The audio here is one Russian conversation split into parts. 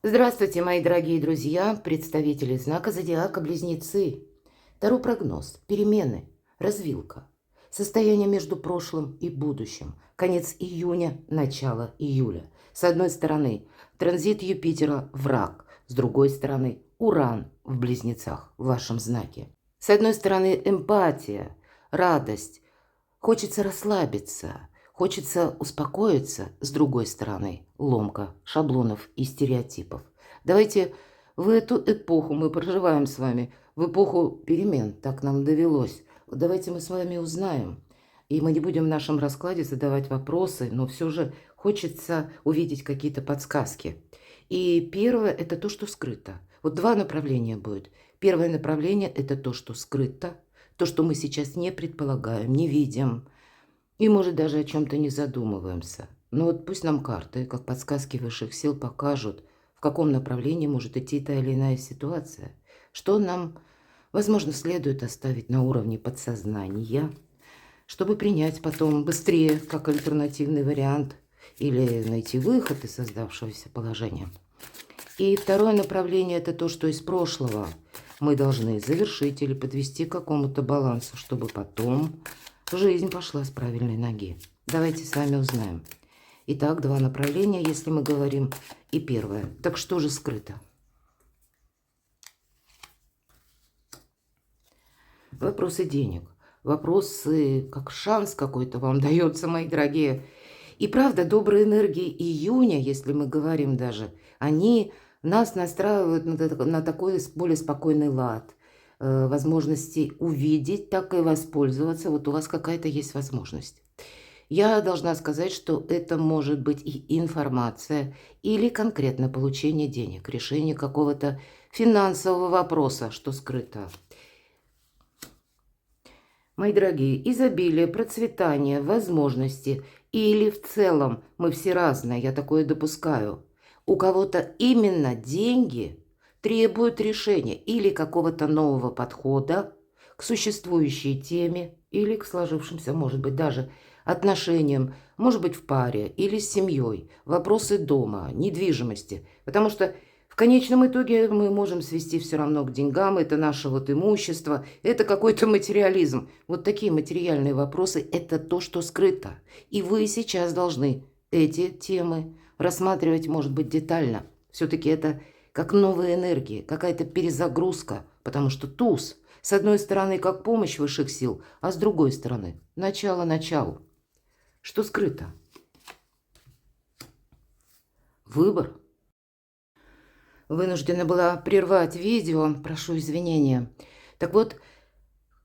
Здравствуйте, мои дорогие друзья, представители знака зодиака Близнецы. Таро прогноз, перемены, развилка, состояние между прошлым и будущим, конец июня, начало июля. С одной стороны, транзит Юпитера в Рак, с другой стороны, Уран в Близнецах, в вашем знаке. С одной стороны, эмпатия, радость, хочется расслабиться, хочется успокоиться, с другой стороны, ломка шаблонов и стереотипов. Давайте в эту эпоху мы проживаем с вами, в эпоху перемен, так нам довелось. Давайте мы с вами узнаем, и мы не будем в нашем раскладе задавать вопросы, но все же хочется увидеть какие-то подсказки. И первое – это то, что скрыто. Вот два направления будет. Первое направление – это то, что скрыто, то, что мы сейчас не предполагаем, не видим, и, может, даже о чем-то не задумываемся. Но вот пусть нам карты, как подсказки высших сил, покажут, в каком направлении может идти та или иная ситуация, что нам, возможно, следует оставить на уровне подсознания, чтобы принять потом быстрее, как альтернативный вариант, или найти выход из создавшегося положения. И второе направление – это то, что из прошлого мы должны завершить или подвести к какому-то балансу, чтобы потом жизнь пошла с правильной ноги. Давайте с вами узнаем. Итак, два направления, если мы говорим. И первое. Так что же скрыто? Вопросы денег. Вопросы, как шанс какой-то вам дается, мои дорогие. И правда, добрые энергии июня, если мы говорим даже, они нас настраивают на такой более спокойный лад. Возможности увидеть, так и воспользоваться. Вот у вас какая-то есть возможность. Я должна сказать, что это может быть и информация, или конкретно получение денег, решение какого-то финансового вопроса, что скрыто. Мои дорогие, изобилие, процветание, возможности или в целом мы все разные, я такое допускаю. У кого-то именно деньги требуют решения или какого-то нового подхода к существующей теме или к сложившимся, может быть, даже отношениям, может быть, в паре или с семьей, вопросы дома, недвижимости. Потому что в конечном итоге мы можем свести все равно к деньгам, это наше вот имущество, это какой-то материализм. Вот такие материальные вопросы – это то, что скрыто. И вы сейчас должны эти темы рассматривать, может быть, детально. Все-таки это как новые энергии, какая-то перезагрузка, потому что туз, с одной стороны, как помощь высших сил, а с другой стороны, начало началу. Что скрыто? Выбор. Вынуждена была прервать видео, прошу извинения. Так вот,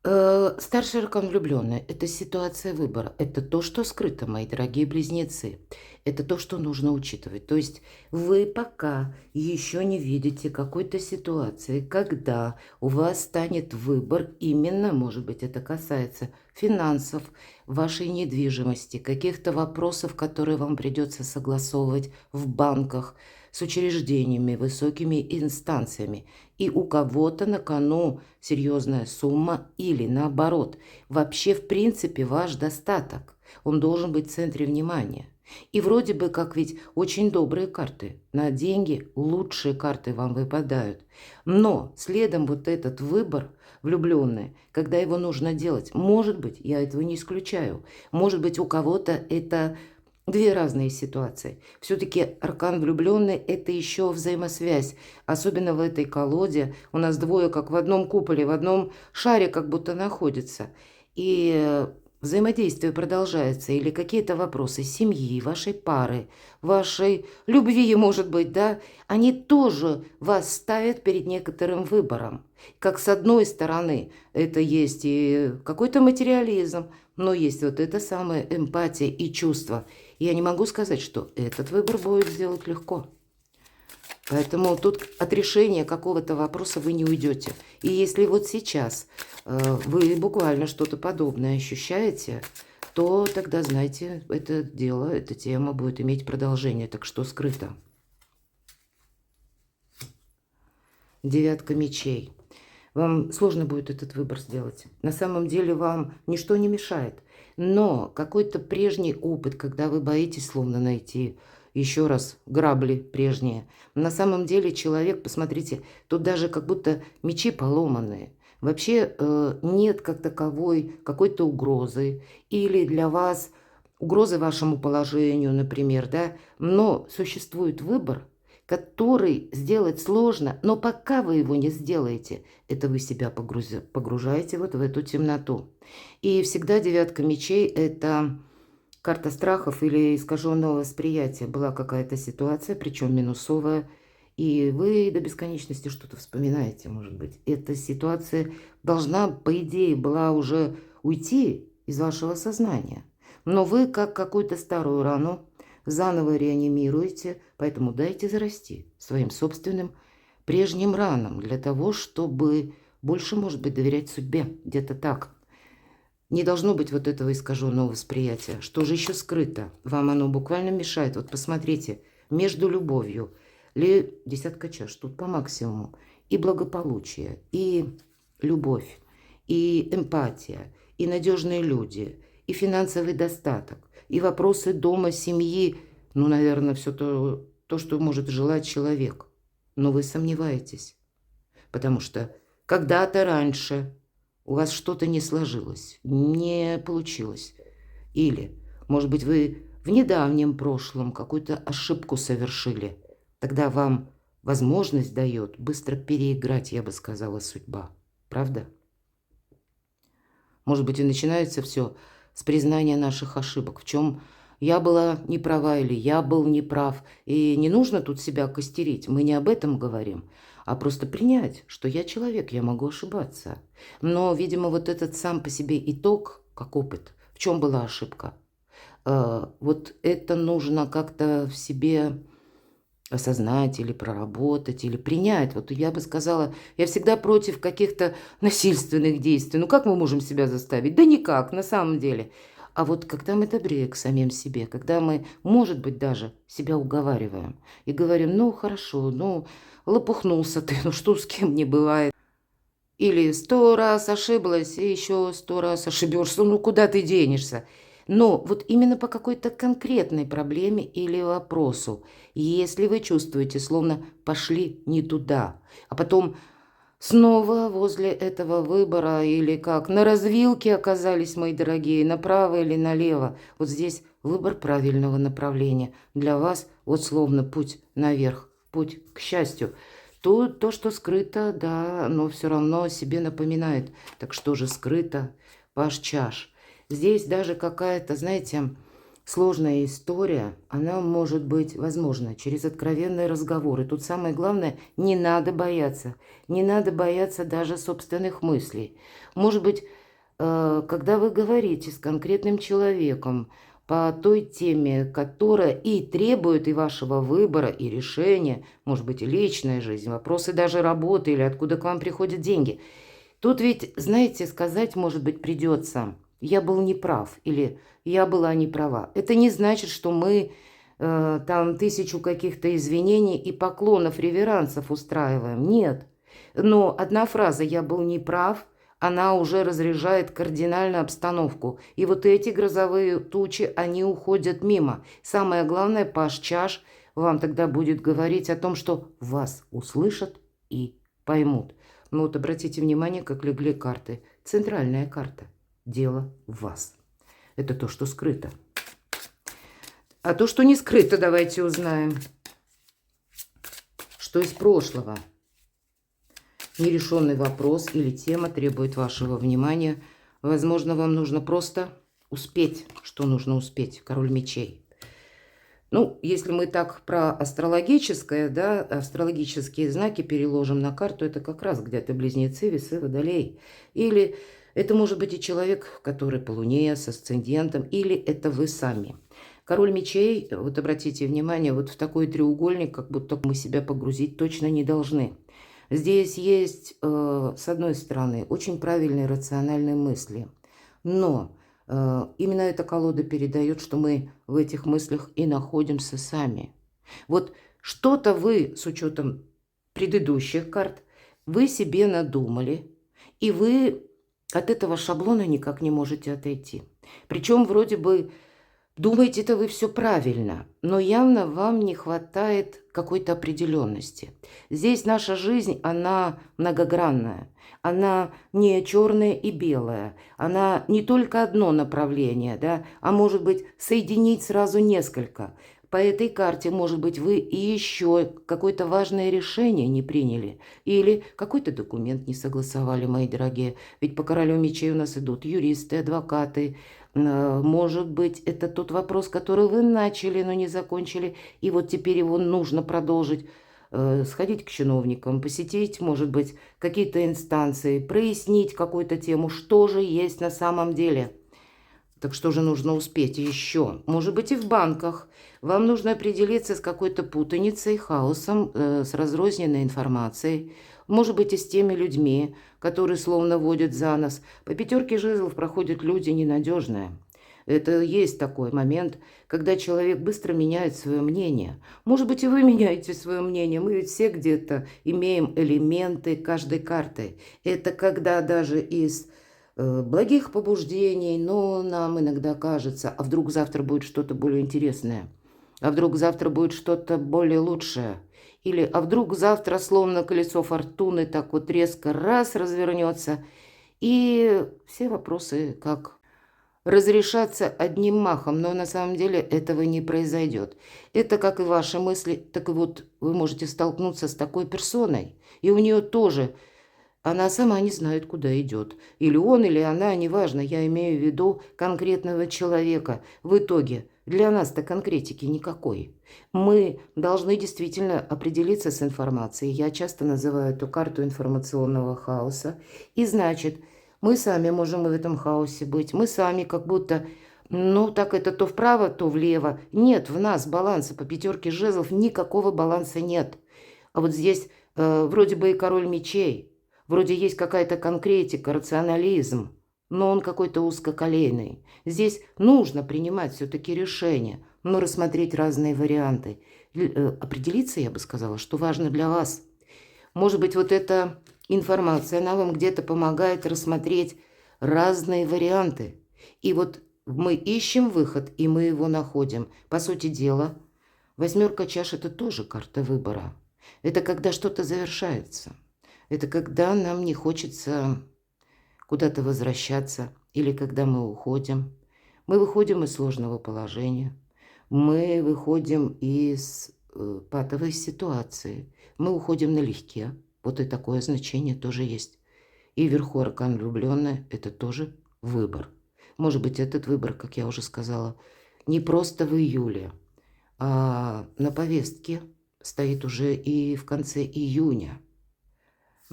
старший аркан влюбленный – это ситуация выбора. Это то, что скрыто, мои дорогие близнецы. Это то, что нужно учитывать. То есть вы пока еще не видите какой-то ситуации, когда у вас станет выбор, именно, может быть, это касается финансов, вашей недвижимости, каких-то вопросов, которые вам придется согласовывать в банках, с учреждениями, высокими инстанциями. И у кого-то на кону серьезная сумма или наоборот. Вообще, в принципе, ваш достаток. Он должен быть в центре внимания. И вроде бы как ведь очень добрые карты. На деньги лучшие карты вам выпадают. Но следом вот этот выбор влюбленный, когда его нужно делать, может быть, я этого не исключаю, может быть, у кого-то это две разные ситуации. Все-таки аркан влюбленный – это еще взаимосвязь. Особенно в этой колоде у нас двое как в одном куполе, в одном шаре как будто находятся. И взаимодействие продолжается. Или какие-то вопросы семьи, вашей пары, вашей любви, может быть, да, они тоже вас ставят перед некоторым выбором. Как с одной стороны, это есть и какой-то материализм, но есть вот эта самая эмпатия и чувство. Я не могу сказать, что этот выбор будет сделать легко. Поэтому тут от решения какого-то вопроса вы не уйдете. И если вот сейчас вы буквально что-то подобное ощущаете, то тогда, знаете, это дело, эта тема будет иметь продолжение. Так что скрыто? Девятка мечей. Вам сложно будет этот выбор сделать. На самом деле вам ничто не мешает. Но какой-то прежний опыт, когда вы боитесь словно найти еще раз грабли прежние. На самом деле человек, посмотрите, тут даже как будто мечи поломанные. Вообще нет как таковой какой-то угрозы или для вас угрозы вашему положению, например, да, но существует выбор, который сделать сложно, но пока вы его не сделаете, это вы себя погружаете вот в эту темноту. И всегда девятка мечей – это карта страхов или искаженного восприятия. Была какая-то ситуация, причем минусовая, и вы до бесконечности что-то вспоминаете, может быть. Эта ситуация должна, по идее, была уже уйти из вашего сознания. Но вы, как какую-то старую рану, заново реанимируете, поэтому дайте зарасти своим собственным прежним ранам для того, чтобы больше, может быть, доверять судьбе. Где-то так. Не должно быть вот этого искаженного восприятия. Что же еще скрыто? Вам оно буквально мешает. Вот посмотрите, между любовью, десятка чаш, тут по максимуму, и благополучие, и любовь, и эмпатия, и надежные люди, и финансовый достаток, и вопросы дома, семьи, ну, наверное, все то, что может желать человек. Но вы сомневаетесь, потому что когда-то раньше у вас что-то не сложилось, не получилось. Или, может быть, вы в недавнем прошлом какую-то ошибку совершили. Тогда вам возможность дает быстро переиграть, я бы сказала, судьба. Правда? Может быть, и начинается все с признания наших ошибок, в чем я была не права или я был неправ. И не нужно тут себя костерить, мы не об этом говорим, а просто принять, что я человек, я могу ошибаться. Но, видимо, вот этот сам по себе итог, как опыт, в чем была ошибка, вот это нужно как-то в себе осознать или проработать, или принять. Вот я бы сказала, я всегда против каких-то насильственных действий. Ну как мы можем себя заставить? Да никак, на самом деле. А вот когда мы добрее к самим себе, когда мы, может быть, даже себя уговариваем и говорим, ну хорошо, ну лопухнулся ты, ну что с кем не бывает. Или 100 раз ошиблась, и еще 100 раз ошибешься, ну куда ты денешься? Но вот именно по какой-то конкретной проблеме или вопросу, если вы чувствуете, словно пошли не туда, а потом снова возле этого выбора или как на развилке оказались, мои дорогие, направо или налево, вот здесь выбор правильного направления. Для вас вот словно путь наверх, путь к счастью. То, что скрыто, да, но все равно о себе напоминает. Так что же скрыто? Паш чаш. Здесь даже какая-то, знаете, сложная история, она может быть возможна через откровенные разговоры. Тут самое главное, не надо бояться. Не надо бояться даже собственных мыслей. Может быть, когда вы говорите с конкретным человеком по той теме, которая и требует и вашего выбора, и решения, может быть, и личная жизнь, вопросы даже работы или откуда к вам приходят деньги. Тут ведь, знаете, сказать, может быть, придется: я был неправ или я была не права. Это не значит, что мы там 1000 каких-то извинений и поклонов, реверансов устраиваем. Нет. Но одна фраза «я был неправ», она уже разряжает кардинально обстановку. И вот эти грозовые тучи, они уходят мимо. Самое главное, Паш чаш вам тогда будет говорить о том, что вас услышат и поймут. Но вот обратите внимание, как легли карты. Центральная карта. Дело в вас. Это то, что скрыто. А то, что не скрыто, давайте узнаем. Что из прошлого? Нерешенный вопрос или тема требует вашего внимания. Возможно, вам нужно просто успеть. Что нужно успеть? Король мечей. Ну, если мы так про астрологическое, да, астрологические знаки переложим на карту, это как раз где-то близнецы, весы, водолей. Или это может быть и человек, который по луне, с асцендентом, или это вы сами. Король мечей, вот обратите внимание, вот в такой треугольник, как будто мы себя погрузить точно не должны. Здесь есть, с одной стороны, очень правильные рациональные мысли, но именно эта колода передает, что мы в этих мыслях и находимся сами. Вот что-то вы, с учетом предыдущих карт, вы себе надумали, и вы от этого шаблона никак не можете отойти. Причем вроде бы Думаете, это вы все правильно, но явно вам не хватает какой-то определенности. Здесь наша жизнь, она многогранная. Она не черная и белая. Она не только одно направление, да, а может быть соединить сразу несколько. По этой карте, может быть, вы и еще какое-то важное решение не приняли. Или какой-то документ не согласовали, мои дорогие. Ведь по королю мечей у нас идут юристы, адвокаты. Может быть, это тот вопрос, который вы начали, но не закончили, и вот теперь его нужно продолжить. Сходить к чиновникам, посетить, может быть, какие-то инстанции, прояснить какую-то тему, что же есть на самом деле. Так что же нужно успеть еще? Может быть, и в банках. Вам нужно определиться с какой-то путаницей, хаосом, с разрозненной информацией. Может быть, и с теми людьми, которые словно водят за нос. По пятерке жезлов проходят люди ненадежные. Это есть такой момент, когда человек быстро меняет свое мнение. Может быть, и вы меняете свое мнение. Мы ведь все где-то имеем элементы каждой карты. Это когда даже из благих побуждений, но нам иногда кажется, а вдруг завтра будет что-то более интересное, а вдруг завтра будет что-то более лучшее, или а вдруг завтра словно колесо фортуны так вот резко раз развернется, и все вопросы как разрешаться одним махом, но на самом деле этого не произойдет. Это как и ваши мысли, так и вот вы можете столкнуться с такой персоной, и у нее тоже она сама не знает, куда идет. Или он, или она, неважно, я имею в виду конкретного человека. В итоге для нас-то конкретики никакой. Мы должны действительно определиться с информацией. Я часто называю эту карту информационного хаоса. И значит, мы сами можем в этом хаосе быть. Мы сами как будто, ну так это то вправо, то влево. Нет в нас баланса по пятерке жезлов, никакого баланса нет. А вот здесь вроде бы и король мечей. Вроде есть какая-то конкретика, рационализм, но он какой-то узкоколейный. Здесь нужно принимать все-таки решения, но рассмотреть разные варианты. Определиться, я бы сказала, что важно для вас. Может быть, вот эта информация, она вам где-то помогает рассмотреть разные варианты. И вот мы ищем выход, и мы его находим. По сути дела, восьмерка чаш – это тоже карта выбора. Это когда что-то завершается. Это когда нам не хочется куда-то возвращаться или когда мы уходим. Мы выходим из сложного положения. Мы выходим из патовой ситуации. Мы уходим налегке. Вот и такое значение тоже есть. И вверху аркан влюбленная – это тоже выбор. Может быть, этот выбор, как я уже сказала, не просто в июле, а на повестке стоит уже и в конце июня.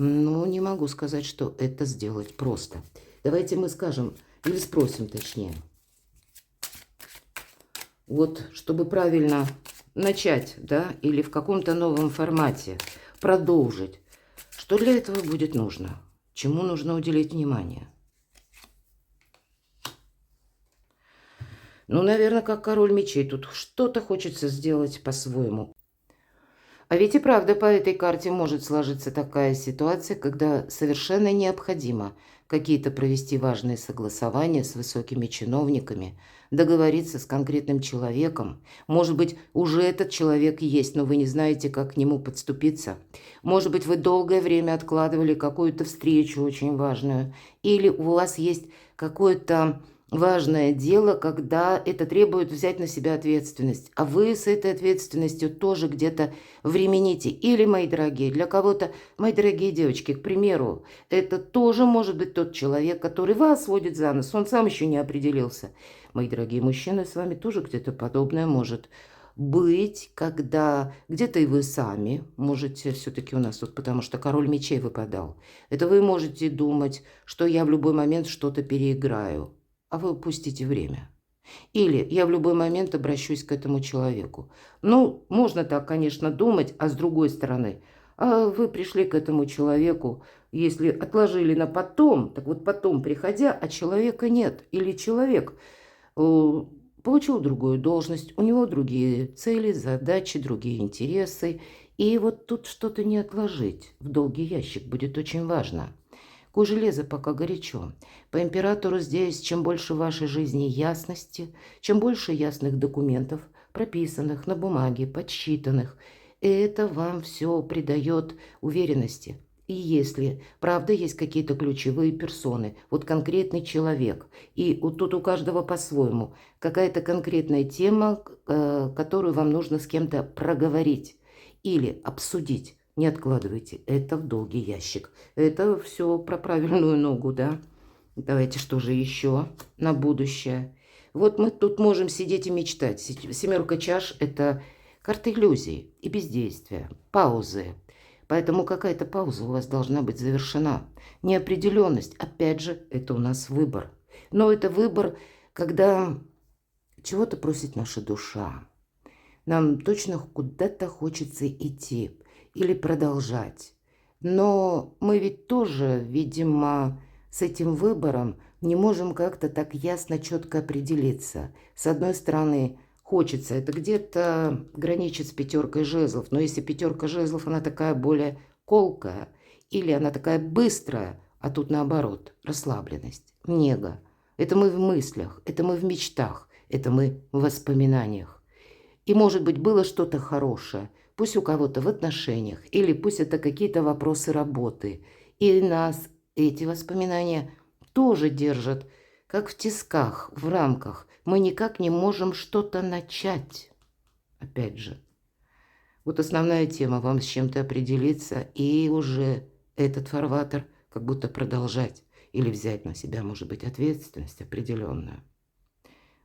Ну, не могу сказать, что это сделать просто. Давайте мы скажем, или спросим точнее. Вот, чтобы правильно начать, да, или в каком-то новом формате продолжить, что для этого будет нужно? Чему нужно уделить внимание? Ну, наверное, как король мечей. Тут что-то хочется сделать по-своему. А ведь и правда по этой карте может сложиться такая ситуация, когда совершенно необходимо какие-то провести важные согласования с высокими чиновниками, договориться с конкретным человеком. Может быть, уже этот человек есть, но вы не знаете, как к нему подступиться. Может быть, вы долгое время откладывали какую-то встречу очень важную. Или у вас есть какое-то важное дело, когда это требует взять на себя ответственность. А вы с этой ответственностью тоже где-то времените. Или, мои дорогие, для кого-то, мои дорогие девочки, к примеру, это тоже может быть тот человек, который вас водит за нос. Он сам еще не определился. Мои дорогие мужчины, с вами тоже где-то подобное может быть, когда где-то и вы сами можете, все-таки у нас тут, потому что король мечей выпадал. Это вы можете думать, что я в любой момент что-то переиграю. А вы упустите время. Или я в любой момент обращусь к этому человеку. Ну, можно так, конечно, думать, а с другой стороны, а вы пришли к этому человеку, если отложили на потом, так вот потом приходя, а человека нет. Или человек получил другую должность, у него другие цели, задачи, другие интересы. И вот тут что-то не отложить в долгий ящик будет очень важно. Ко железо пока горячо. По императору здесь, чем больше в вашей жизни ясности, чем больше ясных документов, прописанных на бумаге, подсчитанных, это вам все придает уверенности. И если, правда, есть какие-то ключевые персоны, вот конкретный человек, и вот тут у каждого по-своему, какая-то конкретная тема, которую вам нужно с кем-то проговорить или обсудить, не откладывайте это в долгий ящик. Это все про правильную ногу, да? Давайте, что же еще на будущее? Вот мы тут можем сидеть и мечтать. Семерка чаш – это карта иллюзий и бездействия, паузы. Поэтому какая-то пауза у вас должна быть завершена. Неопределенность, опять же, это у нас выбор. Но это выбор, когда чего-то просит наша душа. Нам точно куда-то хочется идти или продолжать. Но мы ведь тоже, видимо, с этим выбором не можем как-то так ясно, четко определиться. С одной стороны, хочется, это где-то граничит с пятеркой жезлов. Но если пятерка жезлов, она такая более колкая, или она такая быстрая, а тут наоборот, расслабленность, нега. Это мы в мыслях, это мы в мечтах, это мы в воспоминаниях. И, может быть, было что-то хорошее, пусть у кого-то в отношениях, или пусть это какие-то вопросы работы. И нас эти воспоминания тоже держат, как в тисках, в рамках. Мы никак не можем что-то начать. Опять же, вот основная тема, вам с чем-то определиться и уже этот фарватер как будто продолжать или взять на себя, может быть, ответственность определенную.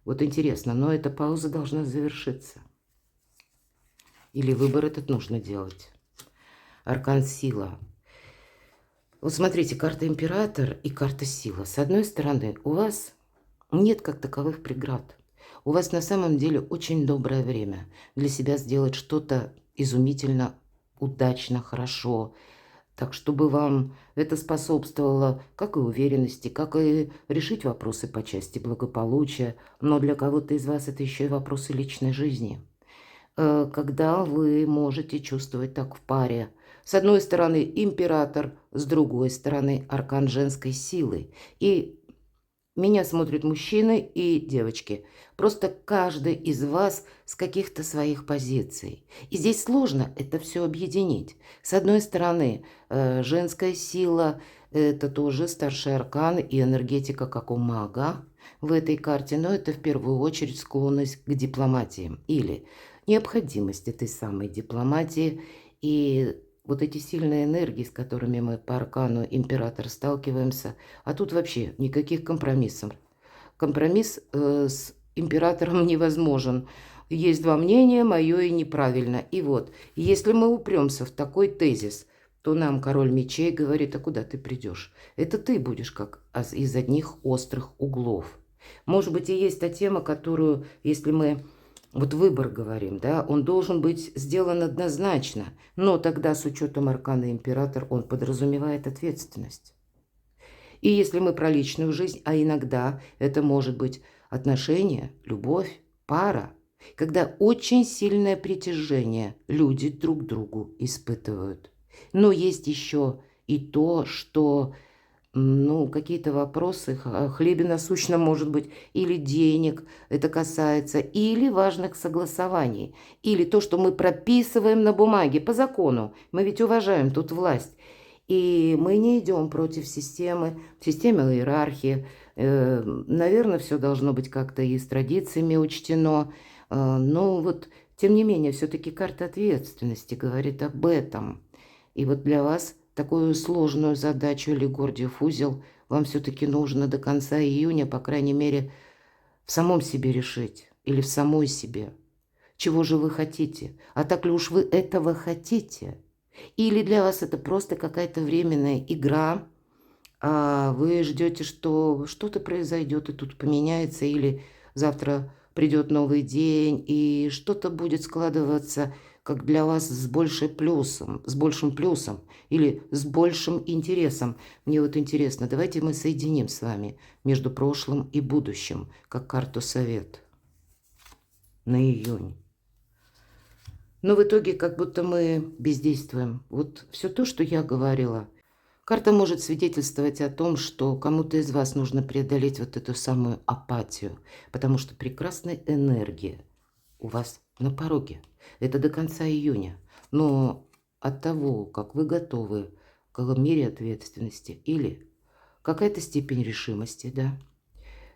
Вот интересно, но эта пауза должна завершиться. Или выбор этот нужно делать. Аркан сила. Вот смотрите, карта император и карта сила. С одной стороны, у вас нет как таковых преград. У вас на самом деле очень доброе время для себя сделать что-то изумительно, удачно, хорошо. Так, чтобы вам это способствовало как и уверенности, как и решить вопросы по части благополучия. Но для кого-то из вас это еще и вопросы личной жизни. Когда вы можете чувствовать так в паре. С одной стороны император, с другой стороны аркан женской силы. И меня смотрят мужчины и девочки. Просто каждый из вас с каких-то своих позиций. И здесь сложно это все объединить. С одной стороны, женская сила – это тоже старший аркан и энергетика, как у мага в этой карте. Но это в первую очередь склонность к дипломатии или необходимость этой самой дипломатии и вот эти сильные энергии, с которыми мы по аркану император сталкиваемся, а тут вообще никаких компромиссов. Компромисс с императором невозможен. Есть два мнения, мое и неправильно. И вот, если мы упремся в такой тезис, то нам король мечей говорит, а куда ты придешь? Это ты будешь как из одних острых углов. Может быть, и есть та тема, которую, если мы вот выбор говорим, да, он должен быть сделан однозначно, но тогда с учетом аркана император он подразумевает ответственность. И если мы про личную жизнь, а иногда это может быть отношения, любовь, пара, когда очень сильное притяжение люди друг к другу испытывают. Но есть еще и то, что какие-то вопросы, хлебе насущном, может быть, или денег это касается, или важных согласований, или то, что мы прописываем на бумаге по закону. Мы ведь уважаем тут власть. И мы не идем против системы иерархии. Наверное, все должно быть как-то и с традициями учтено. Но вот, тем не менее, все-таки карта ответственности говорит об этом. И вот для вас такую сложную задачу или Гордиев узел вам все-таки нужно до конца июня, по крайней мере, в самом себе решить или в самой себе. Чего же вы хотите? А так ли уж вы этого хотите? Или для вас это просто какая-то временная игра, а вы ждете, что что-то произойдет и тут поменяется, или завтра придет новый день, и что-то будет складываться как для вас с большим плюсом или с большим интересом. Мне вот интересно, давайте мы соединим с вами между прошлым и будущим, как карту совет на июнь. Но в итоге как будто мы бездействуем. Вот все то, что я говорила, Карта может свидетельствовать о том, что кому-то из вас нужно преодолеть вот эту самую апатию, потому что прекрасная энергия у вас на пороге. Это до конца июня. Но от того, как вы готовы к мере ответственности или какая-то степень решимости, да,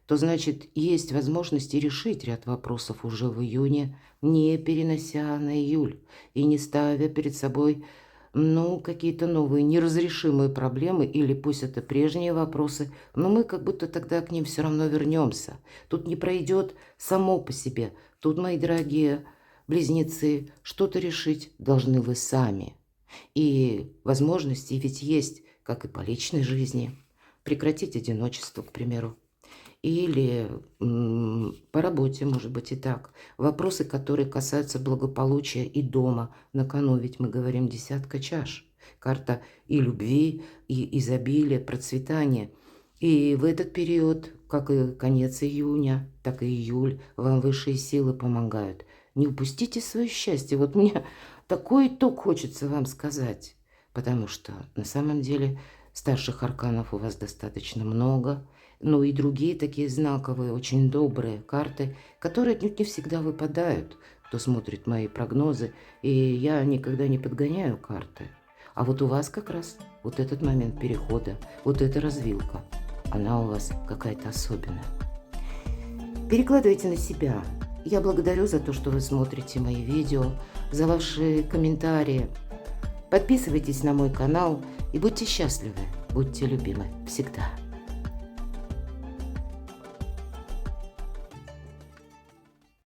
то значит есть возможность и решить ряд вопросов уже в июне, не перенося на июль и не ставя перед собой, ну, какие-то новые неразрешимые проблемы, или пусть это прежние вопросы, но мы как будто тогда к ним все равно вернемся. Тут не пройдет само по себе. Тут, мои дорогие близнецы, что-то решить должны вы сами. И возможности ведь есть, как и по личной жизни. Прекратить одиночество, к примеру. Или по работе, может быть, и так. Вопросы, которые касаются благополучия и дома. На кону ведь мы говорим десятка чаш. Карта и любви, и изобилия, процветания. И в этот период, как и конец июня, так и июль, вам высшие силы помогают. Не упустите свое счастье. Вот мне такой итог хочется вам сказать. Потому что на самом деле старших арканов у вас достаточно много. Ну и другие такие знаковые, очень добрые карты, которые отнюдь не всегда выпадают, кто смотрит мои прогнозы. И я никогда не подгоняю карты. А вот у вас как раз вот этот момент перехода, вот эта развилка, она у вас какая-то особенная. Перекладывайте на себя. Я благодарю за то, что вы смотрите мои видео, за ваши комментарии. Подписывайтесь на мой канал и будьте счастливы, будьте любимы всегда.